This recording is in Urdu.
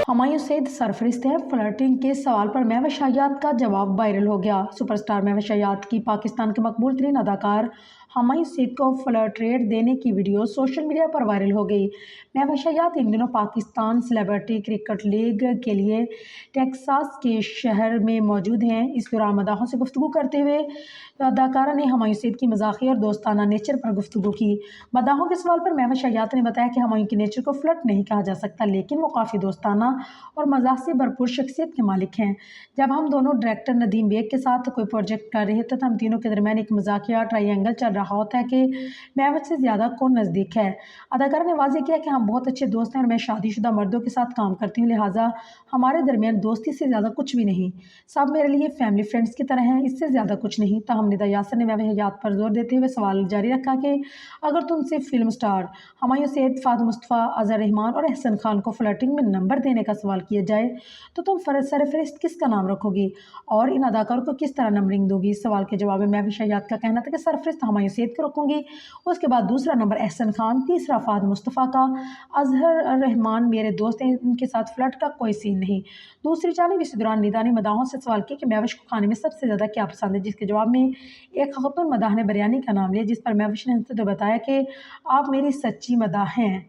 ہمایوں سعید سرفرست ہے، فلرٹنگ کے سوال پر مہوش حیات کا جواب وائرل ہو گیا۔ سپر اسٹار مہوش حیات کی پاکستان کے مقبول ترین اداکار ہمایوں سعید کو فلرٹریٹ دینے کی ویڈیو سوشل میڈیا پر وائرل ہو گئی۔ مہوش حیات ان دنوں پاکستان سیلیبریٹی کرکٹ لیگ کے لیے ٹیکساس کے شہر میں موجود ہیں۔ اس دوران مداحوں سے گفتگو کرتے ہوئے اداکارہ نے ہمایوں سعید کی مزاحیہ اور دوستانہ نیچر پر گفتگو کی۔ مداحوں کے سوال پر مہوش حیات نے بتایا کہ ہمایوں کے نیچر کو فلرٹ نہیں کہا جا سکتا، لیکن وہ کافی دوستانہ اور مزاح سے بھرپور شخصیت کے مالک ہیں۔ جب ہم دونوں ڈائریکٹر ندیم بیگ کے ساتھ کوئی پروجیکٹ کر رہے تھے تو ہم تینوں کے درمیان ایک مزاحیہ ٹرائی اینگل چل رہا ہوتا ہے کہ مہوش سے زیادہ کون نزدیک ہے۔ اداکارہ نے واضح کیا کہ ہم بہت اچھے دوست ہیں اور میں شادی شدہ مردوں کے ساتھ کام کرتی ہوں، لہٰذا ہمارے درمیان دوستی سے زیادہ کچھ بھی نہیں۔ سب میرے لیے فیملی فرینڈز کی طرح ہیں، اس سے زیادہ کچھ نہیں۔ تاہم ندا یاسر نے مہوش حیات پر زور دیتے ہوئے سوال جاری رکھا کہ اگر تم سے فلم اسٹار ہمایوں سعید، فہد مصطفیٰ، اظہر رحمان اور احسن خان کو فلرٹنگ میں نمبر دینے کا سوال کیا جائے تو تم سرفرست کس کا نام رکھو گی اور ان اداکاروں کو کس طرح نمبرنگ دو گی؟ اس سوال کے جواب میں مہوش حیات کا کہنا تھا کہ سرفرست ہمایوں سعید کو رکھوں گی، اس کے بعد دوسرا نمبر احسن خان، تیسرا فہد مصطفیٰ کا، اظہر رحمان میرے دوست ہیں، ان کے ساتھ فلرٹ کا کوئی سین نہیں۔ دوسری جانب اسی دوران ندا نے مداحوں سے سوال کیا کہ مہوش کو کھانے میں سب سے زیادہ کیا پسند ہے، جس کے جواب میں ایک خاتون مداح نے بریانی کا نام لیا، جس پر مہوش نے ہنستے ہوئے بتایا کہ آپ میری سچی مداح ہیں۔